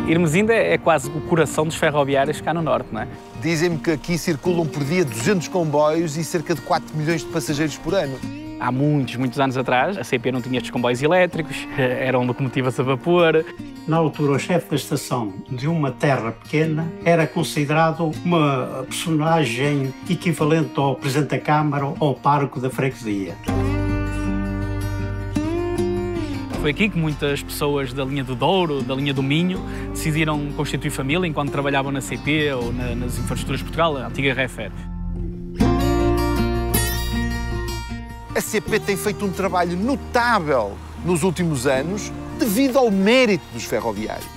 Irmesinda é quase o coração dos ferroviários cá no Norte, não é? Dizem-me que aqui circulam por dia 200 comboios e cerca de 4 milhões de passageiros por ano. Há muitos anos atrás, a CP não tinha estes comboios elétricos, eram locomotivas a vapor. Na altura, o chefe da estação de uma terra pequena era considerado uma personagem equivalente ao Presidente da Câmara ou ao pároco da freguesia. Foi aqui que muitas pessoas da linha do Douro, da linha do Minho, decidiram constituir família enquanto trabalhavam na CP ou nas infraestruturas de Portugal, a antiga Refer. A CP tem feito um trabalho notável nos últimos anos devido ao mérito dos ferroviários.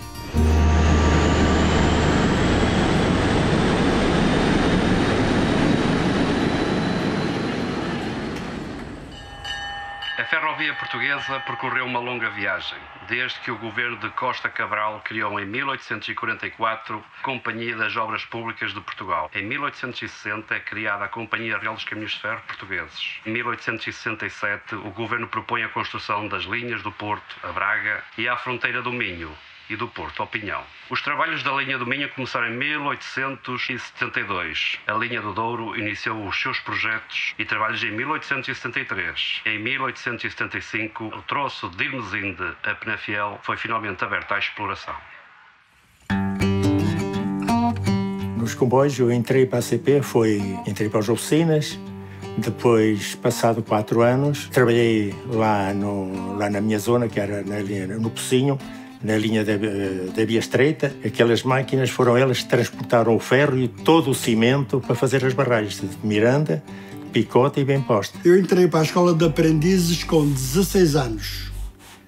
A ferrovia portuguesa percorreu uma longa viagem, desde que o governo de Costa Cabral criou em 1844 a Companhia das Obras Públicas de Portugal. Em 1860 é criada a Companhia Real dos Caminhos de Ferro Portugueses. Em 1867 o governo propõe a construção das linhas do Porto a Braga e à fronteira do Minho e do Porto ao Pinhão. Os trabalhos da linha do Minho começaram em 1872. A linha do Douro iniciou os seus projetos e trabalhos em 1873. Em 1875, o troço de Irmesinde a Penafiel foi finalmente aberto à exploração. Nos comboios eu entrei para a CP, entrei para as oficinas. Depois, passado 4 anos, trabalhei lá na minha zona, que era no Pocinho, na linha da Via Estreita. Aquelas máquinas foram elas que transportaram o ferro e todo o cimento para fazer as barragens de Miranda, Picota e Bem Posta. Eu entrei para a escola de aprendizes com 16 anos,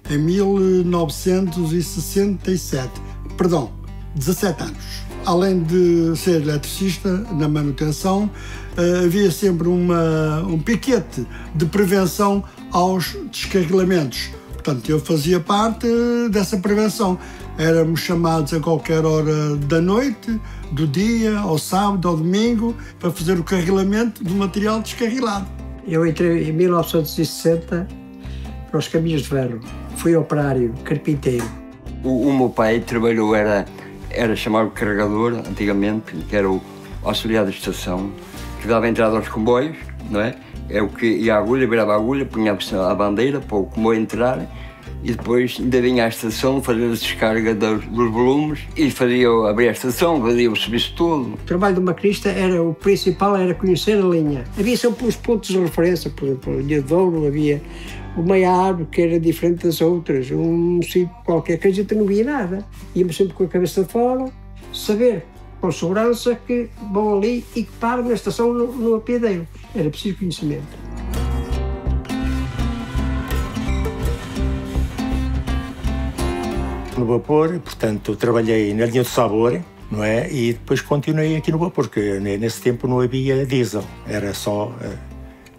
em 1967. Perdão, 17 anos. Além de ser eletricista na manutenção, havia sempre um piquete de prevenção aos descarrilamentos. Portanto, eu fazia parte dessa prevenção. Éramos chamados a qualquer hora da noite, do dia, ao sábado, ao domingo, para fazer o carrilamento do material descarrilado. Eu entrei em 1960 para os caminhos de ferro. Fui operário, carpinteiro. O meu pai trabalhou, era chamado carregador, antigamente, que era o auxiliar da estação, que dava entrada aos comboios, não é? É o que ia à agulha, virava a agulha, punha-se a bandeira para o comboio entrar e depois ainda vinha à estação fazer a descarga dos volumes e abrir a estação, fazia o serviço todo. O trabalho do maquinista o principal era conhecer a linha. Havia sempre os pontos de referência, por exemplo, a linha de Douro, havia uma árvore que era diferente das outras, um sítio qualquer que a gente não via nada. Íamos sempre com a cabeça de fora, saber com segurança que vão ali e que param na estação no apiadeiro. Era preciso conhecimento. No vapor, portanto, trabalhei na linha do Sabor, não é? E depois continuei aqui no vapor, porque nesse tempo não havia diesel, era só,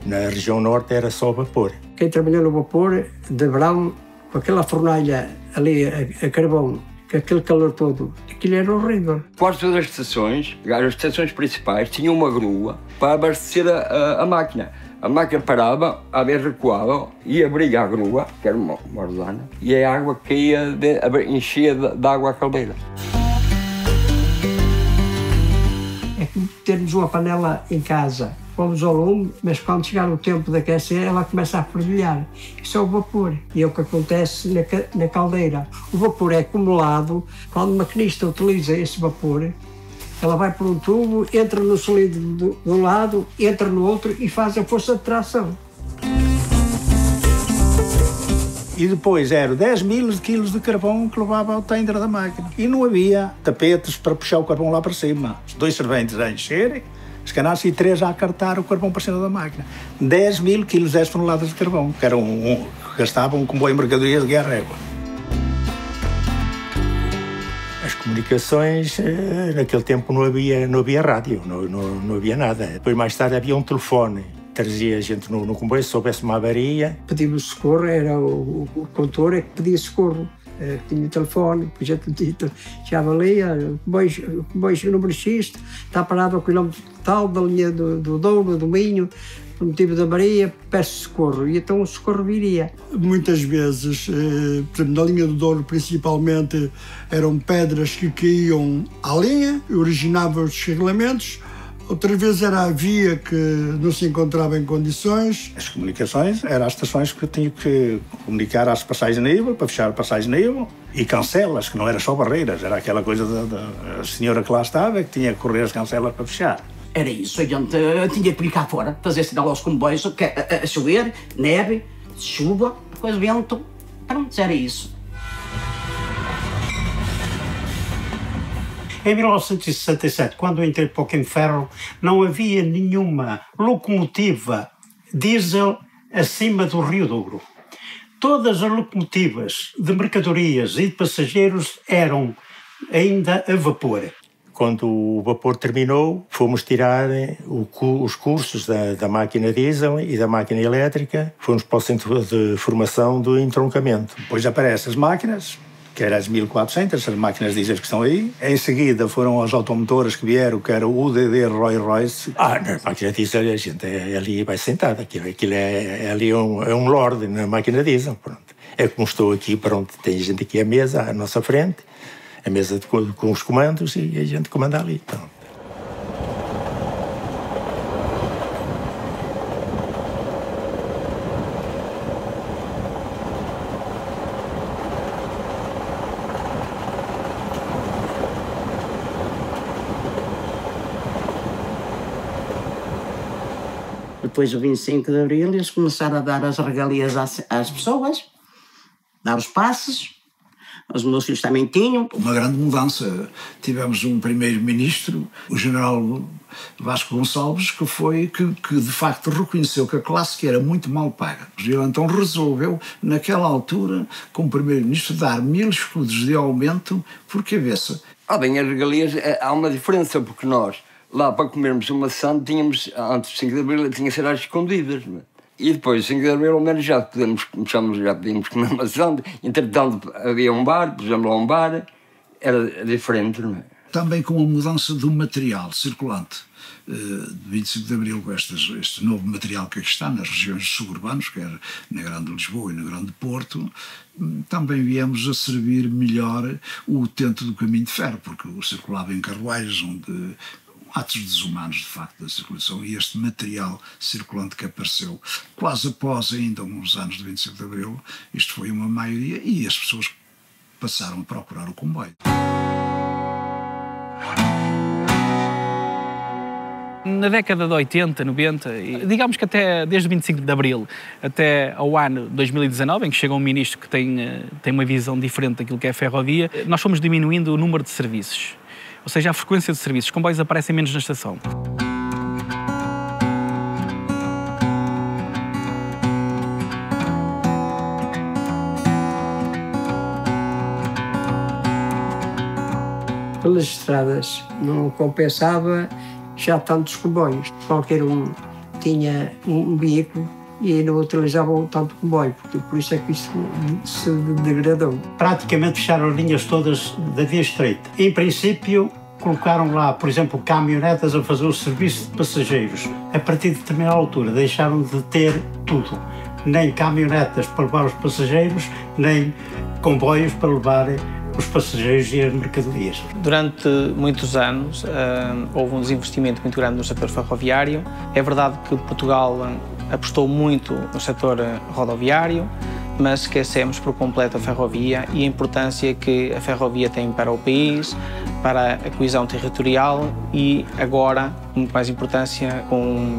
na região norte era só vapor. Quem trabalhou no vapor, de verão, com aquela fornalha ali a carvão, com aquele calor todo, aquilo era horrível. Quase todas as estações principais tinham uma grua para abastecer a máquina. A máquina parava, a vez recuava, ia abrir a grua, que era uma rodana, e a água caía, enchia de água a caldeira. É como termos uma panela em casa. Pomos ao lume, mas quando chegar o tempo de aquecer, ela começa a fervilhar. Isso é o vapor. E é o que acontece na caldeira. O vapor é acumulado. Quando o maquinista utiliza esse vapor, ela vai por um tubo, entra no cilindro de um lado, entra no outro e faz a força de tração. E depois eram 10 mil quilos de carvão que levava ao tender da máquina. E não havia tapetes para puxar o carvão lá para cima. Os 2 serventes a encherem, os canastos e 3 a acartar o carvão para cima da máquina. 10 mil quilos, 10 toneladas de carvão, que gastavam um comboio de mercadorias de guerra égua. As comunicações, naquele tempo não havia rádio, não havia nada. Depois, mais tarde, havia um telefone. Trazia gente no comboio, se soubesse uma avaria. Pedimos socorro, era o condutor que pedia socorro. tinha o telefone, chegava ali, o comboio chega no número X, está parado ao quilómetro tal da linha do Douro, do Minho, no motivo da Maria, peço socorro. E então o socorro viria. Muitas vezes, por exemplo, na linha do Douro, principalmente, eram pedras que caíam à linha, originavam os descarrilamentos. Outra vez era a via que não se encontrava em condições. As comunicações eram as estações que tinham que comunicar às passagens de nível, para fechar a passagem de nível, e cancelas, que não era só barreiras, era aquela coisa da senhora que lá estava, que tinha que correr as cancelas para fechar. Era isso, a gente tinha que vir cá fora, fazer sinal aos comboios, a chover, neve, chuva, depois vento, pronto, era isso. Em 1967, quando eu entrei para o Quim Ferro, não havia nenhuma locomotiva diesel acima do Rio Douro. Todas as locomotivas de mercadorias e de passageiros eram ainda a vapor. Quando o vapor terminou, fomos tirar os cursos da máquina diesel e da máquina elétrica, fomos para o centro de formação do entroncamento. Depois aparecem as máquinas, que eram as 1400, as máquinas diesel que estão aí. Em seguida foram as automotores que vieram, que era o UDD Rolls-Royce. Na máquina diesel a gente ali vai sentado, aquilo é ali um lorde na máquina diesel. Pronto. É como estou aqui, pronto, tem gente aqui à mesa, à nossa frente, a mesa com os comandos e a gente comanda ali. Pronto. Depois do 25 de Abril, eles começaram a dar as regalias às pessoas, dar os passes. Os meus filhos também tinham. Uma grande mudança. Tivemos um primeiro-ministro, o general Vasco Gonçalves, que de facto reconheceu que a classe que era muito mal paga. Ele então resolveu, naquela altura, como primeiro-ministro, dar 1000 escudos de aumento por cabeça. Bem, as regalias, há uma diferença, porque nós, lá para comermos uma maçã, tínhamos, antes de 5 de Abril, tinha que ser às escondidas. E depois, 5 de Abril, ao menos já podíamos comer maçã. Entretanto, havia um bar, pusemos lá um bar, era diferente, não é? Também com a mudança do material circulante. De 25 de Abril, com este novo material que aqui está nas regiões suburbanas, quer na Grande Lisboa e na Grande Porto, também viemos a servir melhor o utente do caminho de ferro, porque circulava em carruagens onde atos desumanos, de facto, da circulação, e este material circulante que apareceu quase após ainda uns anos de 25 de Abril, isto foi uma maioria, e as pessoas passaram a procurar o comboio. Na década de 80, 90, digamos que até desde 25 de Abril até ao ano 2019, em que chega um ministro que tem uma visão diferente daquilo que é a ferrovia, nós fomos diminuindo o número de serviços. Ou seja, a frequência de serviços. Os comboios aparecem menos na estação. Pelas estradas não compensava já tantos comboios. Qualquer um tinha um veículo e não utilizavam tanto comboio, por isso é que isso se degradou. Praticamente fecharam as linhas todas da via estreita. Em princípio, colocaram lá, por exemplo, caminhonetas a fazer o serviço de passageiros. A partir de determinada altura deixaram de ter tudo. Nem caminhonetas para levar os passageiros, nem comboios para levar os passageiros e as mercadorias. Durante muitos anos houve um desinvestimento muito grande no setor ferroviário. É verdade que Portugal apostou muito no setor rodoviário, mas esquecemos por completo a ferrovia e a importância que a ferrovia tem para o país, para a coesão territorial e agora, muito mais importância, com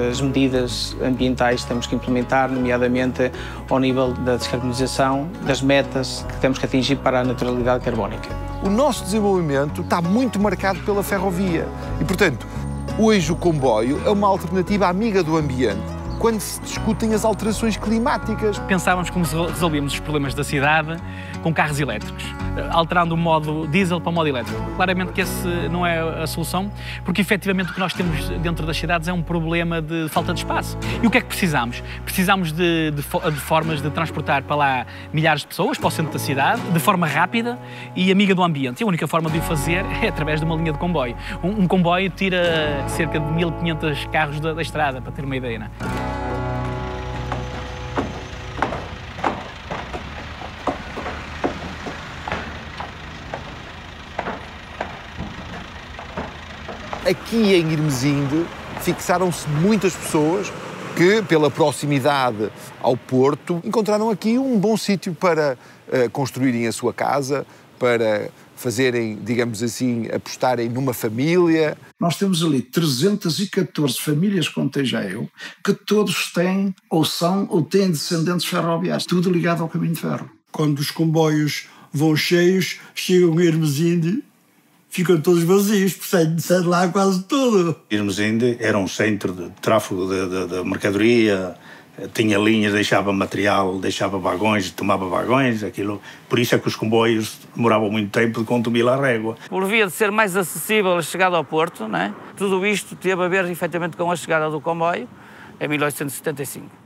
as medidas ambientais que temos que implementar, nomeadamente ao nível da descarbonização, das metas que temos que atingir para a neutralidade carbónica. O nosso desenvolvimento está muito marcado pela ferrovia e, portanto, hoje o comboio é uma alternativa amiga do ambiente, quando se discutem as alterações climáticas. Pensávamos como resolvíamos os problemas da cidade com carros elétricos, alterando o modo diesel para o modo elétrico. Claramente que esse não é a solução, porque efetivamente o que nós temos dentro das cidades é um problema de falta de espaço. E o que é que precisamos? Precisamos de formas de transportar para lá milhares de pessoas para o centro da cidade, de forma rápida e amiga do ambiente. E a única forma de o fazer é através de uma linha de comboio. Um comboio tira cerca de 1500 carros da estrada, para ter uma ideia, não é? Aqui em Irmesinde fixaram-se muitas pessoas que, pela proximidade ao Porto, encontraram aqui um bom sítio para construírem a sua casa, para fazerem, digamos assim, apostarem numa família. Nós temos ali 314 famílias, contei já eu, que todos têm ou são ou têm descendentes ferroviários, tudo ligado ao caminho de ferro. Quando os comboios vão cheios, chegam a Irmesinde, ficam todos vazios, porque sai de lá quase tudo. Irmesinde era um centro de tráfego de mercadoria, tinha linhas, deixava material, deixava vagões, tomava vagões, aquilo. Por isso é que os comboios demoravam muito tempo de consumir a régua. Por via de ser mais acessível a chegada ao Porto, não é? Tudo isto teve a ver, efetivamente, com a chegada do comboio em 1875.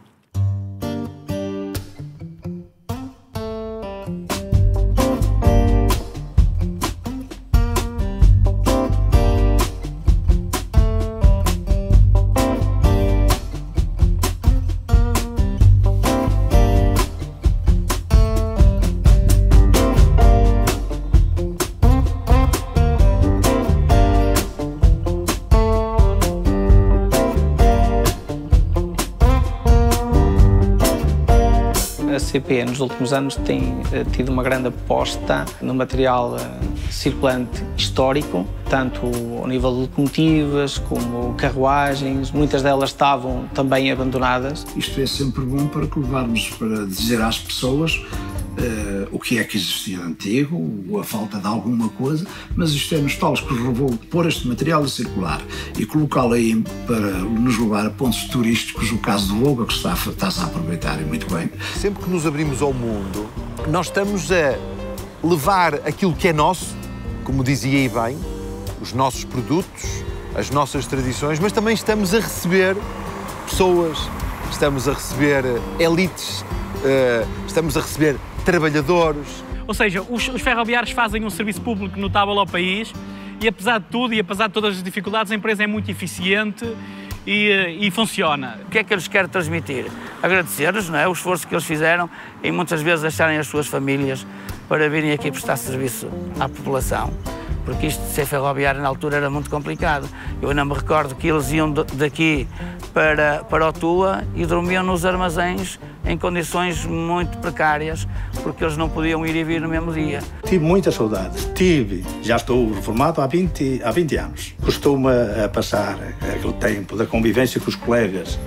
A CP, nos últimos anos, tem tido uma grande aposta no material circulante histórico, tanto ao nível de locomotivas como carruagens. Muitas delas estavam também abandonadas. Isto é sempre bom para levarmos para dizer às pessoas o que é que existia antigo, a falta de alguma coisa, mas isto é nostálgico, que nos levou a pôr este material a circular e colocá-lo aí para nos levar a pontos turísticos, o caso do Loga, que está-se a aproveitar e muito bem. Sempre que nos abrimos ao mundo, nós estamos a levar aquilo que é nosso, como dizia aí bem, os nossos produtos, as nossas tradições, mas também estamos a receber pessoas, estamos a receber elites, estamos a receber trabalhadores. Ou seja, os ferroviários fazem um serviço público notável ao país e, apesar de tudo e apesar de todas as dificuldades, a empresa é muito eficiente e funciona. O que é que eu lhes quero transmitir? Agradecer-lhes, não é? O esforço que eles fizeram e muitas vezes deixarem as suas famílias para virem aqui prestar serviço à população. Porque isto de ser ferroviário na altura era muito complicado. Eu ainda me recordo que eles iam daqui para o Tua e dormiam nos armazéns em condições muito precárias, porque eles não podiam ir e vir no mesmo dia. Tive muitas saudades. Já estou reformado há 20 anos. Custou-me a passar aquele tempo da convivência com os colegas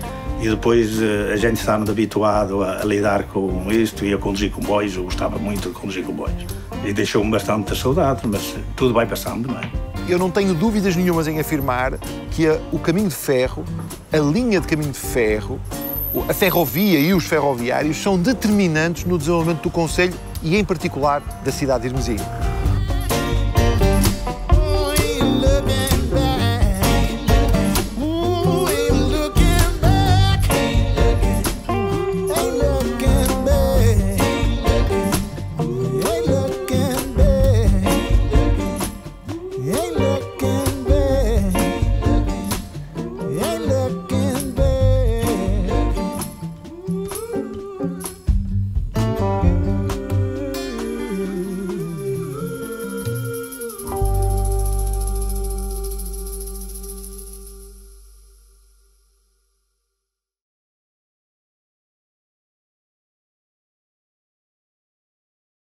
e depois a gente estava habituado a lidar com isto e a conduzir comboios. Eu gostava muito de conduzir comboios. E deixou-me bastante saudades, mas tudo vai passando, não é? Eu não tenho dúvidas nenhumas em afirmar que o caminho de ferro, a linha de caminho de ferro, a ferrovia e os ferroviários são determinantes no desenvolvimento do concelho e, em particular, da cidade de Irmesinde.